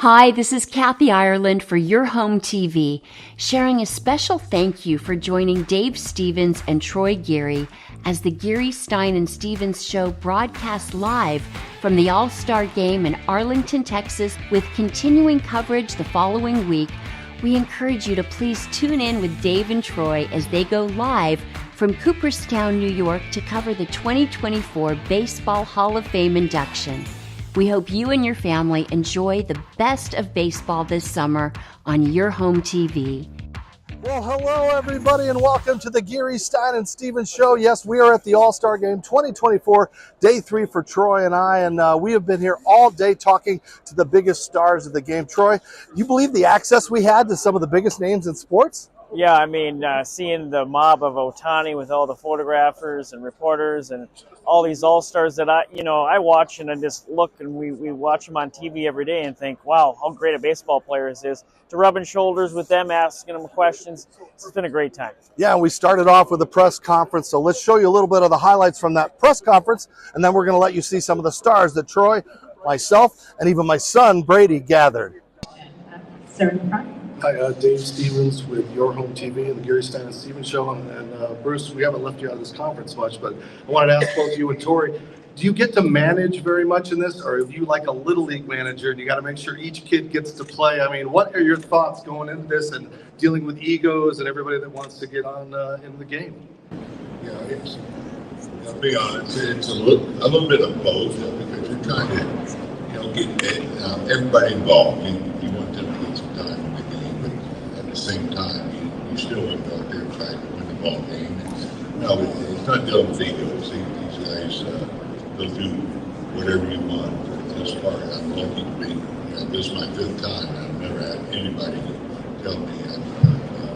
Hi, this is Kathy Ireland for Your Home TV, sharing a special thank you for joining Dave Stevens and Troy Geary as the Geary, Stein, and Stevens Show broadcasts live from the All-Star Game in Arlington, Texas, with continuing coverage the following week. We encourage you to please tune in with Dave and Troy as they go live from Cooperstown, New York to cover the 2024 Baseball Hall of Fame induction. We hope you and your family enjoy the best of baseball this summer on Your Home TV. Well, hello, everybody, and welcome to the Geary, Stein, and Stevens Show. Yes, we are at the All-Star Game 2024, Day 3 for Troy and I, and we have been here all day talking to the biggest stars of the game. Troy, you believe the access we had to some of the biggest names in sports? Yeah, I mean, seeing the mob of Ohtani with all the photographers and reporters and all these all-stars that I watch, and I just look, and we watch them on TV every day and think, wow, how great a baseball player this is. To rubbing shoulders with them, asking them questions, it's been a great time. Yeah, and we started off with a press conference, so let's show you a little bit of the highlights from that press conference, and then we're going to let you see some of the stars that Troy, myself, and even my son, Brady, gathered. Sir in the front. Hi, Dave Stevens with Your Home TV and the Geary, Stein, and Stevens Show. And Bruce, we haven't left you out of this conference much, but I wanted to ask both you and Torrey, do you get to manage very much in this, or are you like a little league manager and you got to make sure each kid gets to play? I mean, what are your thoughts going into this and dealing with egos and everybody that wants to get on in the game? Yeah, I'll be honest, it's a little bit of both, because you're trying to get everybody involved. You want them to get some time in the game, but at the same time, you still want to go out there and try to win the ball game. No, it's not dealing with egos. These guys go through whatever you want. As far as I'm lucky to be, this is my 5th time. I've never had anybody tell me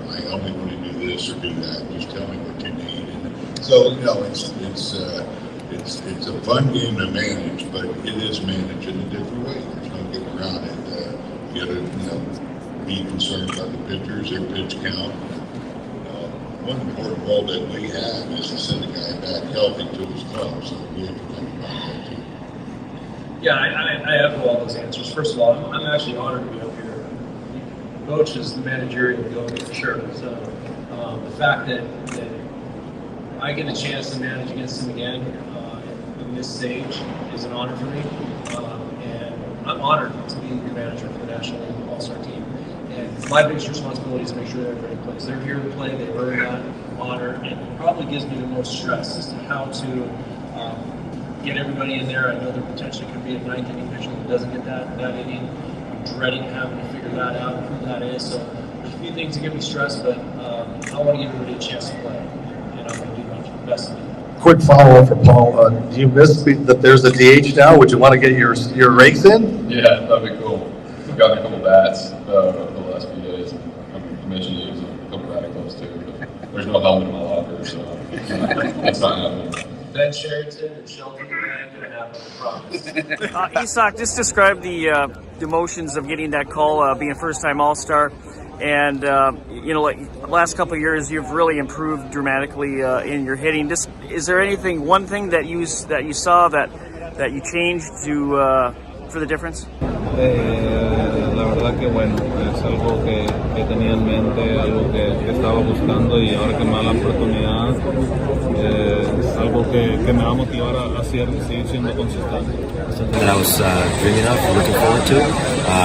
I only want to do this or do that. Just tell me what you need. And so it's a fun game to manage, but it is managed in a different way. There's no getting around it. You got to be concerned about the pitchers, their pitch count. One important role that we have is to send a guy back healthy to his club, so we have to think about that too. Yeah, I echo all those answers. First of all, I'm actually honored to be up here. Coach is the managerial ability for sure. So the fact that I get a chance to manage against him again in this stage is an honor for me, and I'm honored to be your manager for the National League All-Star team. And my biggest responsibility is to make sure that everybody plays. They're here to play, they've earned that honor, and it probably gives me the most stress as to how to get everybody in there. I know there potentially could be a 9th inning pitcher that doesn't get that inning. I'm dreading having to figure that out and who that is. So there's a few things that give me stress, but I want to give everybody a chance to play, and I'm going to do my best to do that. Quick follow-up for Paul. Do you miss that there's a DH now? Would you want to get your race in? Yeah, that'd be cool. We've gotten a couple bats over the last few days. I mentioned you use a couple radicals too, but there's no helmet in my locker, so it's not happening. Ben Sherrington and Shelton ain't going to happen, I promise. Isak, just describe the emotions of getting that call, being a first-time All-Star. And, like last couple of years, you've really improved dramatically in your hitting. Just, is there one thing that you saw that you changed for the difference? La verdad que bueno, es algo que tenía en mente, algo que estaba buscando, y ahora que me da la oportunidad, es algo que me va a motivar a seguir siendo consistente. That I was dreaming of, looking forward to.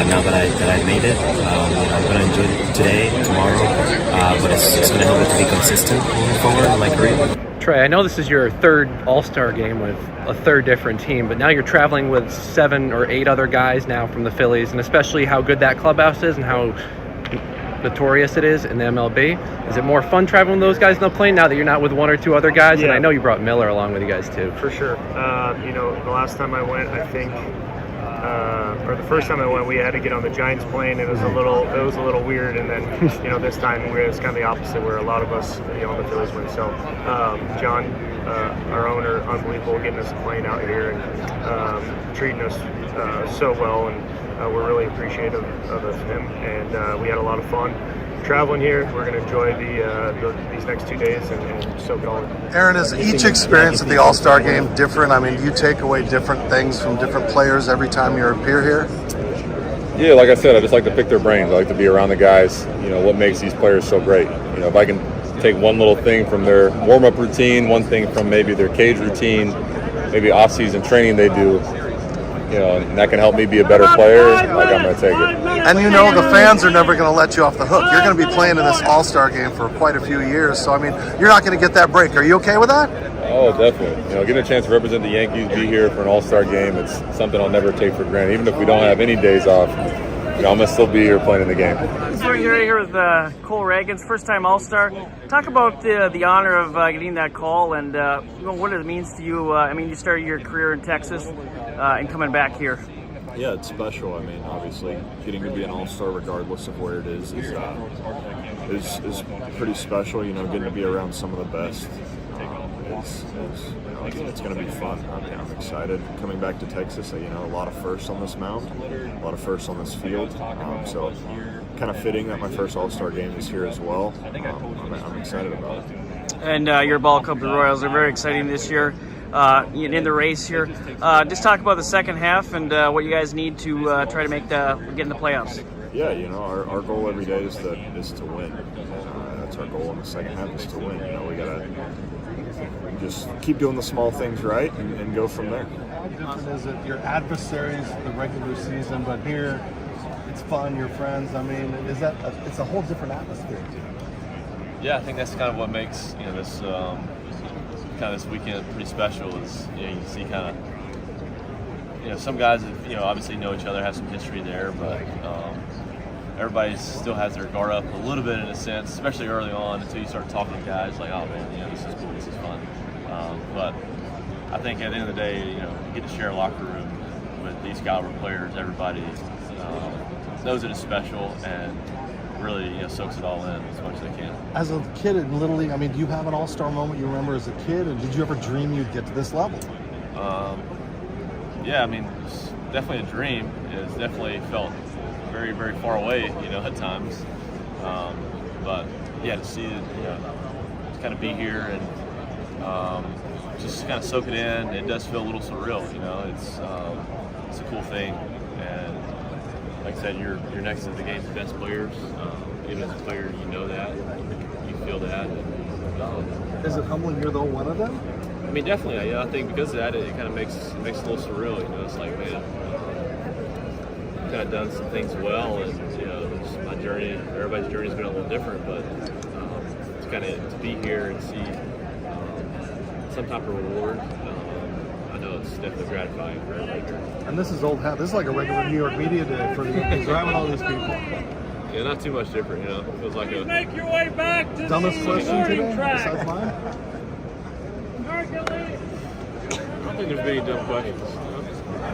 Now that I made it, I'm going to enjoy it today, tomorrow, but it's going to help me to be consistent moving forward in my career. Trey, I know this is your 3rd All-Star game with a 3rd different team, but now you're traveling with 7 or 8 other guys now from the Phillies, and especially how good that clubhouse is and how notorious it is in the MLB. Is it more fun traveling with those guys on the plane now that you're not with 1 or 2 other guys? Yeah. And I know you brought Miller along with you guys too. For sure. The last time I went, I think, or the first time I went, we had to get on the Giants plane. It was a little weird, and then this time it's kind of the opposite, where a lot of us on the Phillies went. So John, our owner, unbelievable, getting us a plane out here and treating us so well, and we're really appreciative of him. And we had a lot of fun traveling here. We're going to enjoy these next 2 days and soak it all in. Aaron, is each experience at the All-Star Game different? I mean, do you take away different things from different players every time you appear here? Yeah, like I said, I just like to pick their brains. I like to be around the guys. You know, what makes these players so great. You know, if I can take one little thing from their warm-up routine, one thing from maybe their cage routine, maybe off-season training they do, you know, and that can help me be a better player, like I'm going to take it. And you know the fans are never going to let you off the hook. You're going to be playing in this All-Star game for quite a few years, so I mean, you're not going to get that break. Are you okay with that? Oh, definitely. You know, getting a chance to represent the Yankees, be here for an All-Star game, it's something I'll never take for granted. Even if we don't have any days off, you know, I'm going to still be here playing in the game. We're here with Cole Reagans, first-time All-Star. Talk about the honor of getting that call and you know, what it means to you. I mean, you started your career in Texas and coming back here. Yeah, it's special. I mean, obviously, getting to be an All-Star regardless of where it is pretty special. You know, getting to be around some of the best. It's going to be fun. I'm excited. Coming back to Texas, you know, a lot of firsts on this mound, a lot of firsts on this field. So kind of fitting that my first All-Star game is here as well. I'm excited about it. And your ball club, the Royals, are very exciting this year in the race here. Just talk about the second half and what you guys need to try to get in the playoffs. Yeah, you know, our goal every day is to win. That's our goal in the second half, is to win. You know, we got to just keep doing the small things right and go from there. How different is it? Your adversaries, the regular season, but here it's fun, your friends. I mean, it's a whole different atmosphere. Yeah, I think that's kind of what makes, you know, this this weekend pretty special. Is, you know, you see kind of, you know, some guys that, you know, obviously know each other, have some history there, but everybody still has their guard up a little bit in a sense, especially early on, until you start talking to guys like, oh man, you know, this is cool, this is fun. But I think at the end of the day, you know, you get to share a locker room with these caliber players. Everybody knows it is special and really, you know, soaks it all in as much as they can. As a kid in Little League, I mean, do you have an All-Star moment you remember as a kid, and did you ever dream you'd get to this level? Yeah, I mean, it's definitely a dream. It's definitely felt very, very far away, you know, at times. But yeah, to see it, you know, to kind of be here and just kind of soak it in, it does feel a little surreal, you know. It's a cool thing, and like I said, you're next to the game's best players. Even as a player, you know that, you feel that. Is it humbling you're the one of them? I mean, definitely. Yeah, I think because of that, it kind of makes it a little surreal. You know, it's like, man, I've kind of done some things well, and you know, my journey, everybody's journey's been a little different, but it's kind of to be here and see some type of reward. I know it's definitely gratifying for everybody. And this is old hat. This is like a regular New York media day for the Yankees, right, with all these people. Yeah, not too much different, you know. It feels like a make your way back to dumbest the question today, track. besides mine. I don't think there's many dumb questions.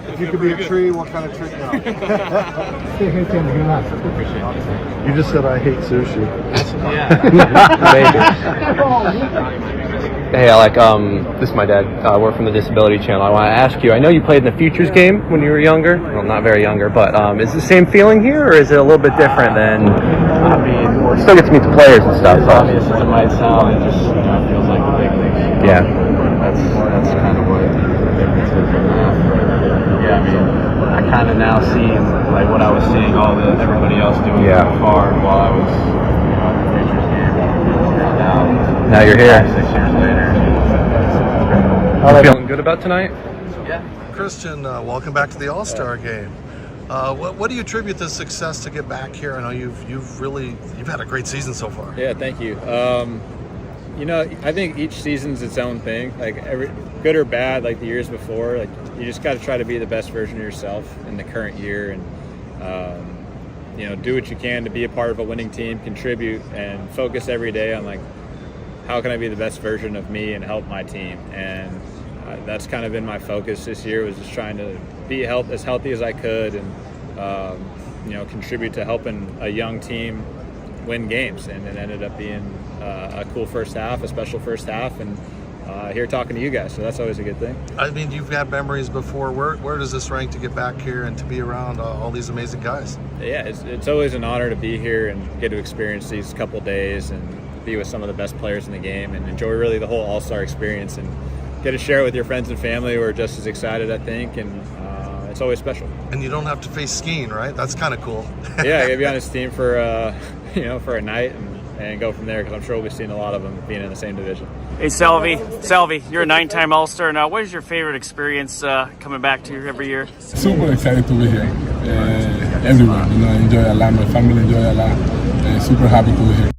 If you could be a tree, what kind of tree? No. You just said I hate sushi. Hey, Alec, this is my dad. We're from the Disability Channel. I want to ask you, I know you played in the Futures game when you were younger. Well, not very younger, but is it the same feeling here, or is it a little bit different than... I mean, still get to meet the players and stuff. As obvious as it might sound, it just feels like the big leagues. Yeah. That's kind of what the difference is. Yeah, I mean, I kind of now see like what I was seeing everybody else doing so far while I was at the Futures game. Now you're here. 6 years later. You feeling good about tonight? Yeah. Christian, welcome back to the All-Star game. What do you attribute this success to get back here? I know you've had a great season so far. Yeah, thank you. You know, I think each season's its own thing. Like every good or bad, like the years before, like you just got to try to be the best version of yourself in the current year, and you know, do what you can to be a part of a winning team, contribute, and focus every day on like how can I be the best version of me and help my team. And that's kind of been my focus this year, was just trying to be as healthy as I could, and you know, contribute to helping a young team win games. And it ended up being a cool first half, a special first half, and here talking to you guys, so that's always a good thing. I mean, you've had memories before. Where does this rank to get back here and to be around all these amazing guys? Yeah, it's always an honor to be here and get to experience these couple days and be with some of the best players in the game and enjoy really the whole All-Star experience and get to share it with your friends and family who are just as excited, I think. And it's always special. And you don't have to face Skenes, right? That's kind of cool. Yeah, I be on his team for for a night and go from there, because I'm sure we'll be seeing a lot of them being in the same division. Hey, Salvi, you're a 9-time All-Star now. What is your favorite experience coming back to you every year? Super excited to be here. Everyone, enjoy a lot. My family enjoy a lot. Super happy to be here.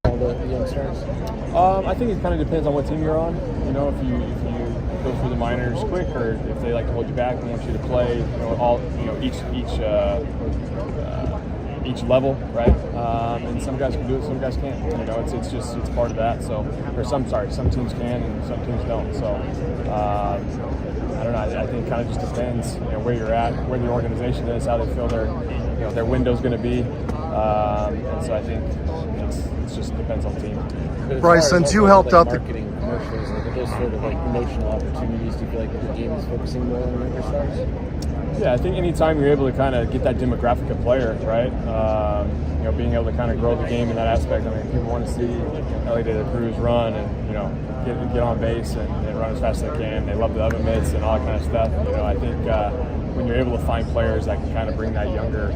All the young stars? I think it kind of depends on what team you're on. You know, if you go through the minors quick, or if they like to hold you back and want you to play, each level, right? And some guys can do it, some guys can't. You know, it's part of that. So, some teams can and some teams don't. So, I don't know. I think it kind of just depends, where you're at, where the organization is, how they feel their window's going to be. And so I think it just depends on the team. Bryce, since you helped out the marketing commercials, like those sort of like promotional opportunities, do you feel like the game is focusing more on younger stars? Yeah, I think anytime you're able to kind of get that demographic of player, right? Being able to kind of grow the game in that aspect. I mean, people want to see Ellie De La Cruz run and get on base and run as fast as they can. They love the oven mitts and all that kind of stuff. I think when you're able to find players that can kind of bring that younger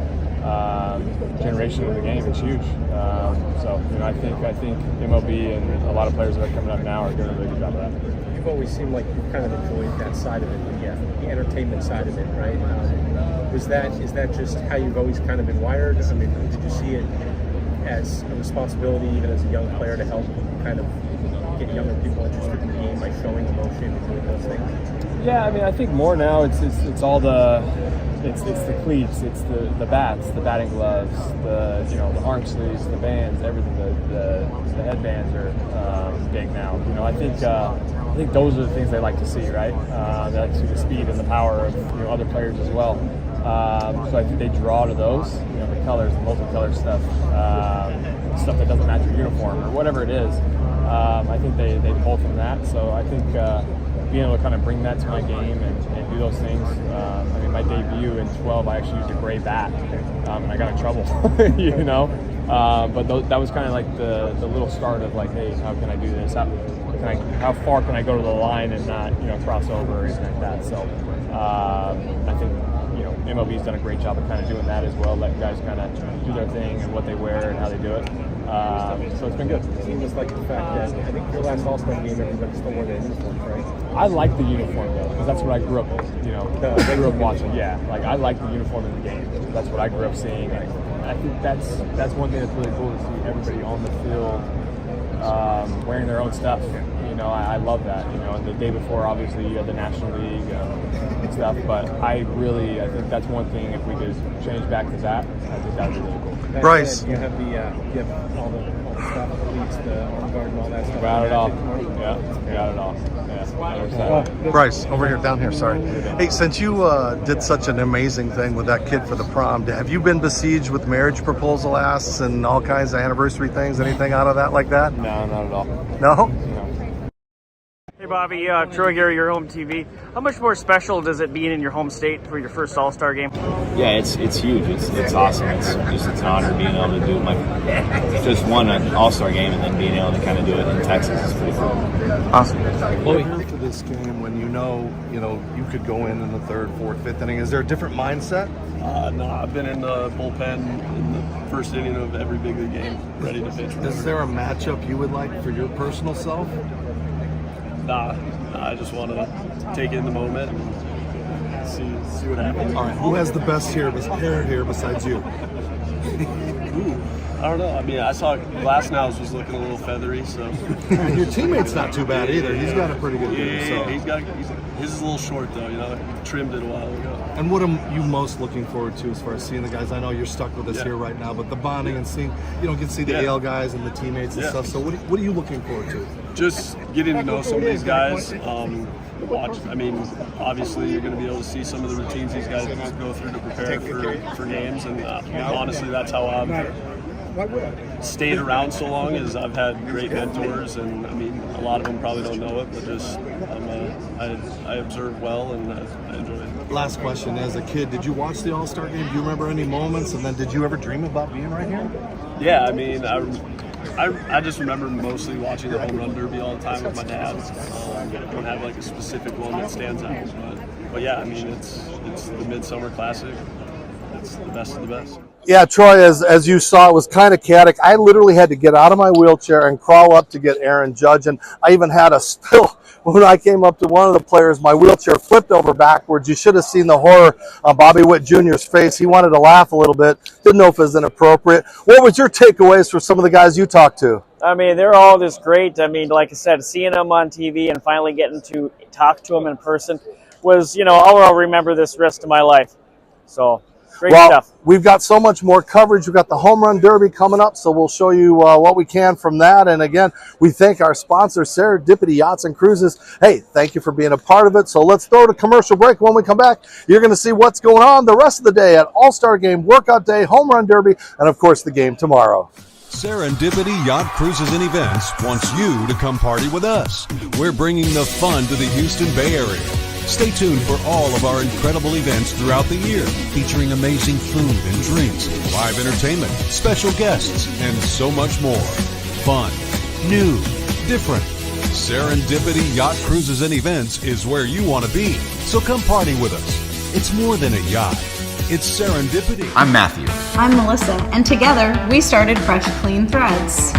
generation of the game, it's huge. I think MLB and a lot of players that are coming up now are doing a really good job of that. You've always seemed like you've kind of enjoyed that side of it, the entertainment side of it, right? Is that just how you've always kind of been wired? I mean, did you see it as a responsibility, even as a young player, to help kind of get younger people interested in the game by showing emotion and doing those things? Yeah, I mean, I think more now it's all the cleats, it's the bats, the batting gloves, the arm sleeves, the bands, everything. The headbands are big now. I think those are the things they like to see, right? They like to see the speed and the power of other players as well. So I think they draw to those, the colors, the multicolor stuff that doesn't match your uniform or whatever it is. I think they pull from that. So I think being able to kind of bring that to my game and do those things. My debut in 12, I actually used a gray bat, and I got in trouble, But that was kind of like the little start of like, hey, how can I do this? How far can I go to the line and not cross over or anything like that? So I think MLB's done a great job of kind of doing that as well. Let guys kind of do their thing and what they wear and how they do it. So it's been good. It seems like the fact that I think your last All-Star game, everybody still wore their uniforms, right? I like the uniform though, because that's what I grew up with. I grew up watching. Yeah, like I like the uniform in the game. That's what I grew up seeing. And I think that's one thing that's really cool to see everybody on the field wearing their own stuff. I love that. And the day before, obviously, you had the National League and stuff. But I think that's one thing. If we could change back to that, I think that would be really cool. Bryce, you have all the stuff, the cleats, the arm guard, and all that stuff. Got it all. Yeah, got it all. Yeah. Bryce, over here, down here. Sorry. Hey, since you did such an amazing thing with that kid for the prom, have you been besieged with marriage proposal asks and all kinds of anniversary things? Anything out of that like that? No, not at all. No? Hey, Bobby, Troy Geary, your home TV. How much more special does it being in your home state for your first All-Star game? Yeah, it's huge. It's awesome. It's an honor being able to do just one All-Star game and then being able to kind of do it in Texas is pretty cool. Awesome. Well, here for this game, when you could go in the third, fourth, fifth inning, is there a different mindset? No, I've been in the bullpen in the first inning of every big league game, ready to pitch. Is there a matchup you would like for your personal self? Nah, I just want to take in the moment and see what happens. All right, who has the best hair here besides you? Ooh, I don't know. I mean, I saw Glasnow's was looking a little feathery, so. Your teammate's not too bad either. He's got a pretty good hair. So. His is a little short though. He trimmed it a while ago. And what are you most looking forward to as far as seeing the guys? I know you're stuck with us here right now, but the bonding and seeing, get to see the AL guys and the teammates and stuff. So what are you looking forward to? Just getting to know some of these guys. Obviously you're going to be able to see some of the routines these guys go through to prepare for games, and honestly, that's how I've stayed around so long. Is I've had great mentors, and a lot of them probably don't know it, but just I observe well and I enjoy it. Last question: as a kid, did you watch the All-Star game? Do you remember any moments? And then, did you ever dream about being right here? Yeah, I just remember mostly watching the home run derby all the time with my dad. I don't have like a specific one that stands out, but yeah, I mean it's the Midsummer Classic. It's the best of the best. Yeah, Troy, as you saw, it was kind of chaotic. I literally had to get out of my wheelchair and crawl up to get Aaron Judge, and I even had a spill when I came up to one of the players. My wheelchair flipped over backwards. You should have seen the horror on Bobby Whit Jr.'s face. He wanted to laugh a little bit. Didn't know if it was inappropriate. What was your takeaways for some of the guys you talked to? I mean, they're all just great. I mean, like I said, seeing them on TV and finally getting to talk to them in person was, I'll remember this rest of my life. So, great stuff. We've got so much more coverage. We've got the Home Run Derby coming up, so we'll show you what we can from that. And again, we thank our sponsor, Serendipity Yachts and Cruises. Hey, thank you for being a part of it. So let's throw to commercial break. When we come back, you're going to see what's going on the rest of the day at All-Star Game, Workout Day, Home Run Derby, and of course the game tomorrow. Serendipity Yacht Cruises and Events wants you to come party with us. We're bringing the fun to the Houston Bay Area. Stay tuned for all of our incredible events throughout the year, featuring amazing food and drinks, live entertainment, special guests, and so much more. Fun, new, different. Serendipity Yacht Cruises and Events is where you want to be. So come party with us. It's more than a yacht. It's serendipity. I'm Matthew. I'm Melissa, and together we started Fresh Clean Threads.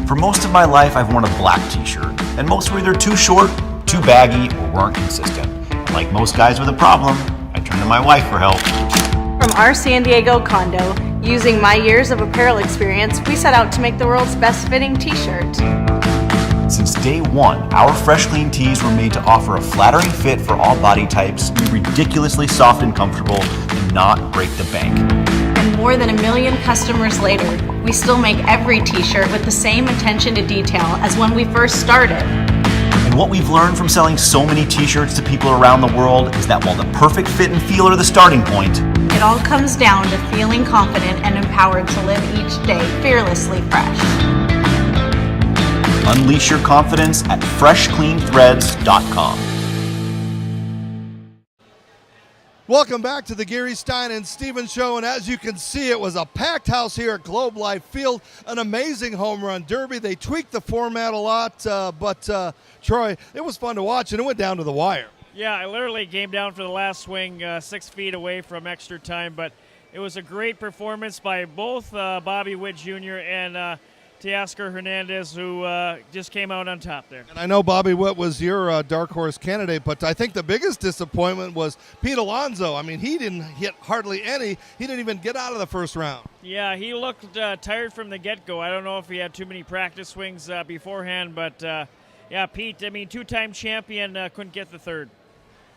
For most of my life, I've worn a black t-shirt, and most were either too short, too baggy, or weren't consistent. Like most guys with a problem, I turned to my wife for help. From our San Diego condo, using my years of apparel experience, we set out to make the world's best fitting t-shirt. Since day one, our Fresh Clean tees were made to offer a flattering fit for all body types, be ridiculously soft and comfortable, and not break the bank. And more than 1 million customers later, we still make every t-shirt with the same attention to detail as when we first started. And what we've learned from selling so many t-shirts to people around the world is that while the perfect fit and feel are the starting point, it all comes down to feeling confident and empowered to live each day fearlessly fresh. Unleash your confidence at freshcleanthreads.com. Welcome back to the Geary, Stein, and Steven Show, and as you can see, it was a packed house here at Globe Life Field, an amazing home run derby. They tweaked the format a lot, but Troy, it was fun to watch, and it went down to the wire. Yeah, I literally came down for the last swing 6 feet away from extra time, but it was a great performance by both Bobby Whit Jr. and Teoscar Hernandez, who just came out on top there. And I know Bobby Whit was your dark horse candidate, but I think the biggest disappointment was Pete Alonso. I mean, he didn't hit hardly any. He didn't even get out of the first round. Yeah, he looked tired from the get-go. I don't know if he had too many practice swings beforehand, but yeah, Pete, I mean, two-time champion, couldn't get the third.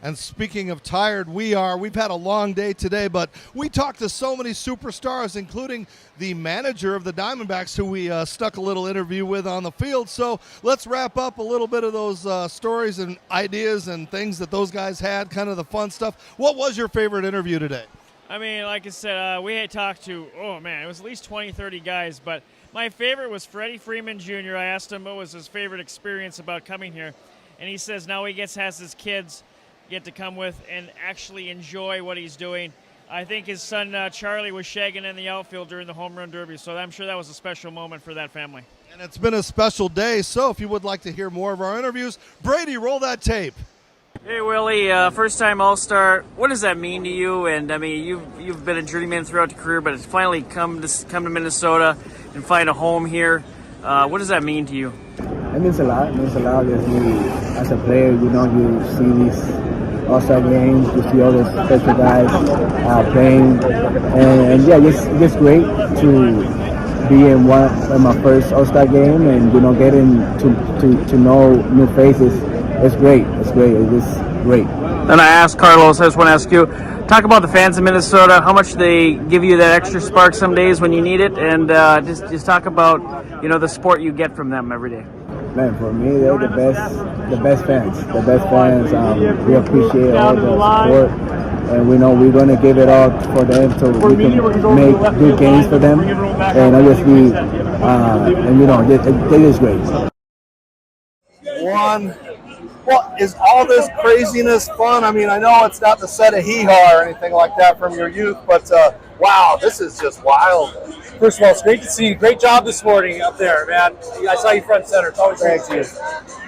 And speaking of tired, we've had a long day today, but we talked to so many superstars, including the manager of the Diamondbacks, who we stuck a little interview with on the field. So let's wrap up a little bit of those stories and ideas and things that those guys had, kind of the fun stuff. What was your favorite interview today? I mean, like I said, we had talked to, oh man, it was at least 20, 30 guys, but my favorite was Freddie Freeman Jr. I asked him what was his favorite experience about coming here, and he says now he has his kids get to come with and actually enjoy what he's doing. I think his son Charlie was shagging in the outfield during the home run derby, so I'm sure that was a special moment for that family. And it's been a special day, so if you would like to hear more of our interviews, Brady, roll that tape. Hey Willie, first time All-Star. What does that mean to you? And I mean, you've been a journeyman throughout your career, but it's finally come to Minnesota and find a home here. What does that mean to you? It means a lot. It means a lot. As a player, you see these All-Star games, you see all those special guys playing, and yeah, it's just great to be in my first All-Star game, and getting to know new faces. It's great. It's great. It's great. And I asked Carlos, I just want to ask you, talk about the fans of Minnesota, how much they give you that extra spark some days when you need it, and just talk about the support you get from them every day. Man, for me, they're the best fans. The best fans. We appreciate all the support, and we know we're going to give it all for them so we can make good games for them. And obviously, they're just great. 1, Well, is all this craziness fun? I mean, I know it's not the set of hee-haw or anything like that from your youth, but wow, this is just wild. First of all, it's great to see you. Great job this morning up there, man. I saw you front center. It's always great to see you.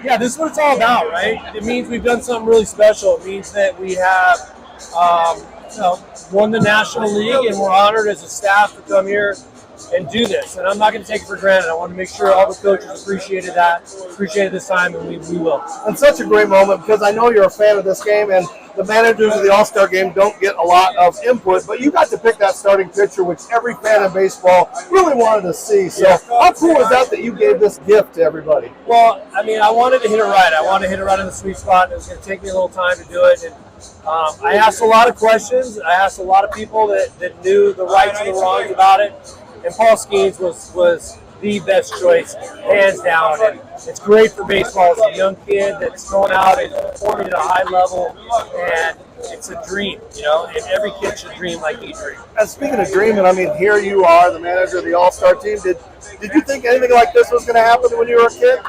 Yeah, this is what it's all about, right? It means we've done something really special. It means that we have won the National League, and we're honored as a staff to come here and do this. And I'm not going to take it for granted. I want to make sure all the coaches appreciated this time, and we will. It's such a great moment because I know you're a fan of this game, and the managers of the All-Star Game don't get a lot of input, but you got to pick that starting pitcher, which every fan of baseball really wanted to see. So how cool is that you gave this gift to everybody? Well, I mean, I wanted to hit it right. I wanted to hit it right in the sweet spot, and it was going to take me a little time to do it. And I asked a lot of questions. I asked a lot of people that knew the rights and the wrongs about it. And Paul Skenes was the best choice, hands down. And it's great for baseball. It's a young kid that's going out and performing at a high level, and it's a dream, and every kid should dream like he dreamed. And speaking of dreaming, I mean, here you are, the manager of the All-Star team. Did you think anything like this was going to happen when you were a kid?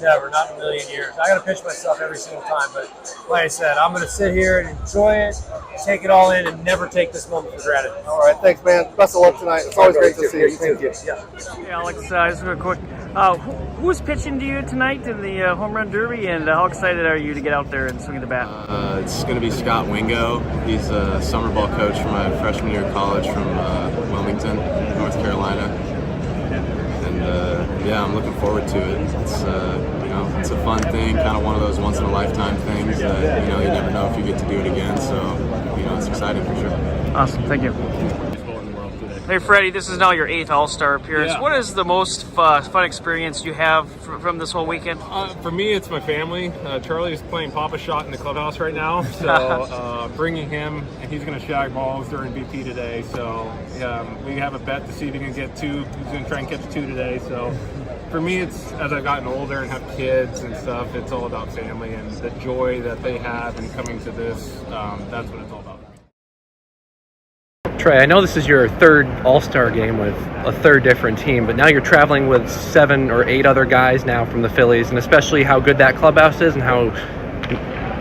Never, not in a million years. I got to pitch myself every single time, but like I said, I'm going to sit here and enjoy it, take it all in, and never take this moment for granted. All right, thanks, man. Best of luck tonight. It's always great to see you. Thank you. Yeah. Hey, Alex, just real quick. Who's pitching to you tonight in the Home Run Derby, and how excited are you to get out there and swing the bat? It's going to be Scott Wingo. He's a summer ball coach for my freshman year of college from Wilmington, North Carolina. And I'm looking forward to it. It's a fun thing, kind of one of those once in a lifetime things that you never know if you get to do it again. So it's exciting for sure. Awesome, thank you. Hey Freddie, this is now your 8th All-Star appearance. Yeah. What is the most fun experience you have from this whole weekend? For me, it's my family. Charlie is playing Papa Shot in the clubhouse right now, so bringing him, and he's going to shag balls during BP today. So we have a bet to see if he can get 2. He's going to try and catch 2 today. So for me, it's as I've gotten older and have kids and stuff, it's all about family and the joy that they have in coming to this. That's what it's all about. Trey, I know this is your 3rd All-Star game with a 3rd different team, but now you're traveling with 7 or 8 other guys now from the Phillies, and especially how good that clubhouse is and how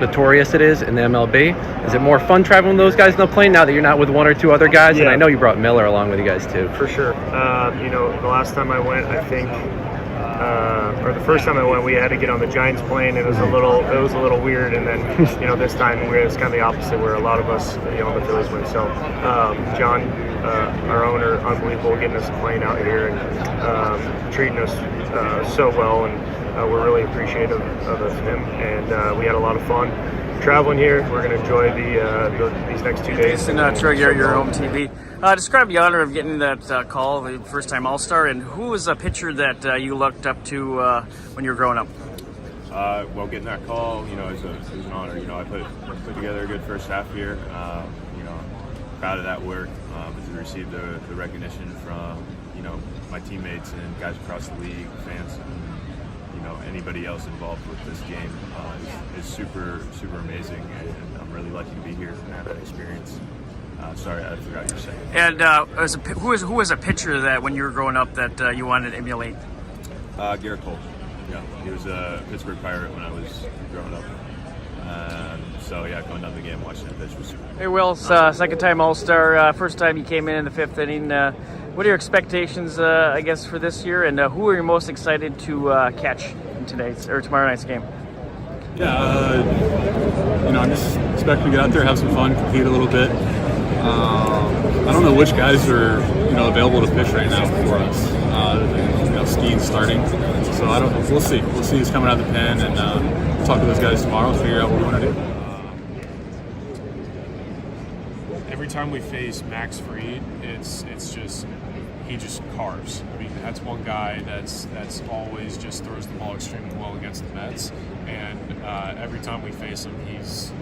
notorious it is in the MLB. Is it more fun traveling with those guys in the plane now that you're not with 1 or 2 other guys? Yeah. And I know you brought Miller along with you guys too. For sure. The last time I went, I think, or the first time I went, we had to get on the Giants plane. It was a little weird, and then this time it's kind of the opposite, where a lot of us the Phillies went. So John, our owner, unbelievable, getting us a plane out here and treating us so well, and we're really appreciative of him. And we had a lot of fun traveling here. We're going to enjoy these next 2 days. And Troy, your home TV. Describe the honor of getting that call, the first-time All-Star, and who was a pitcher that you looked up to when you were growing up? Well, getting that call, it was an honor. I put together a good first half here. Proud of that work. To receive the recognition from my teammates and guys across the league, fans, and anybody else involved with this game is super amazing, and I'm really lucky to be here and have that experience. Sorry, I forgot you were saying. And who was a pitcher that when you were growing up that you wanted to emulate? Garrett Cole. Yeah, he was a Pittsburgh Pirate when I was growing up. Coming down the game, watching him pitch was super. Hey, Will, second-time All-Star, first time you came in the 5th inning. What are your expectations, I guess, for this year, and who are you most excited to catch in today's or tomorrow night's game? Yeah, I'm just expecting to get out there, have some fun, compete a little bit. I don't know which guys are available to pitch right now for us. Skenes starting, so I don't. We'll see. We'll see who's coming out of the pen, and talk to those guys tomorrow, figure out what we want to do. Every time we face Max Fried, it's just he just carves. I mean, that's one guy that's always just throws the ball extremely well against the Mets, and every time we face him, he's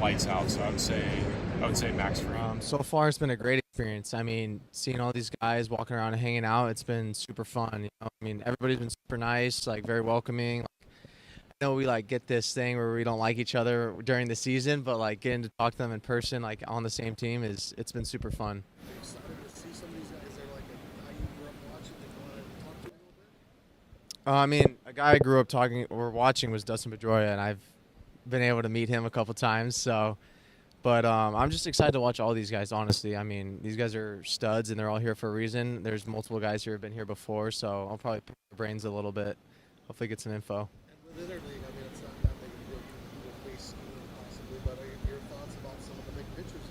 lights out. So I would say Max Fried. So far, it's been a great experience. I mean, seeing all these guys walking around and hanging out, it's been super fun. I mean, everybody's been super nice, very welcoming. I know we get this thing where we don't like each other during the season, but getting to talk to them in person, on the same team, it's been super fun. I mean, a guy I grew up talking or watching was Dustin Pedroia, and I've been able to meet him a couple times. So, but I'm just excited to watch all these guys. Honestly, I mean, these guys are studs, and they're all here for a reason. There's multiple guys here who have been here before, so I'll probably pick their brains a little bit. Hopefully, get some info. And with Interleague, I mean, it's not that big a deal to face Skenes possibly, but your thoughts about some of the big pitchers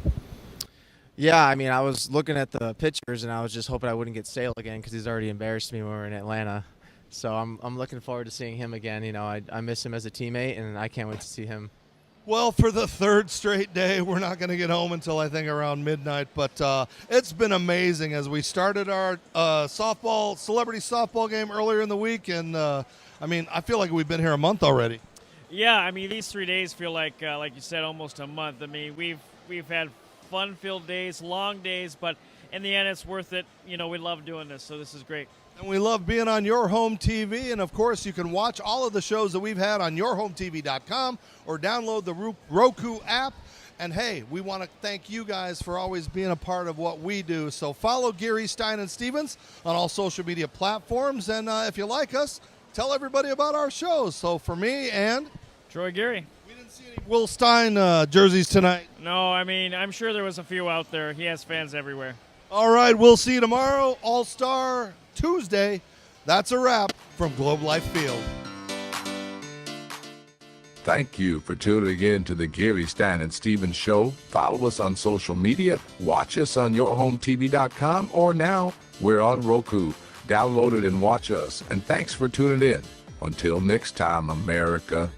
in Interleague? Yeah, I mean, I was looking at the pictures, and I was just hoping I wouldn't get Sale again because he's already embarrassed me when we were in Atlanta. So I'm looking forward to seeing him again. You know, I miss him as a teammate, and I can't wait to see him. Well, for the third straight day, we're not going to get home until I think around midnight, but it's been amazing as we started our celebrity softball game earlier in the week, and I mean, I feel like we've been here a month already. Yeah, I mean, these 3 days feel like you said, almost a month. I mean, we've had fun-filled days, long days, but in the end, it's worth it. You know, we love doing this, so this is great. And we love being on your home TV. And, of course, you can watch all of the shows that we've had on yourhometv.com or download the Roku app. And, hey, we want to thank you guys for always being a part of what we do. So follow Geary, Stein, and Stevens on all social media platforms. And if you like us, tell everybody about our shows. So for me and Troy Geary. We didn't see any Will Stein jerseys tonight. No, I mean, I'm sure there was a few out there. He has fans everywhere. All right, we'll see you tomorrow, All-Star Tuesday. That's a wrap from Globe Life Field. Thank you for tuning in to the Geary, Stein, and Stevens Show. Follow us on social media. Watch us on yourhometv.com, or now we're on Roku. Download it and watch us. And thanks for tuning in. Until next time, America.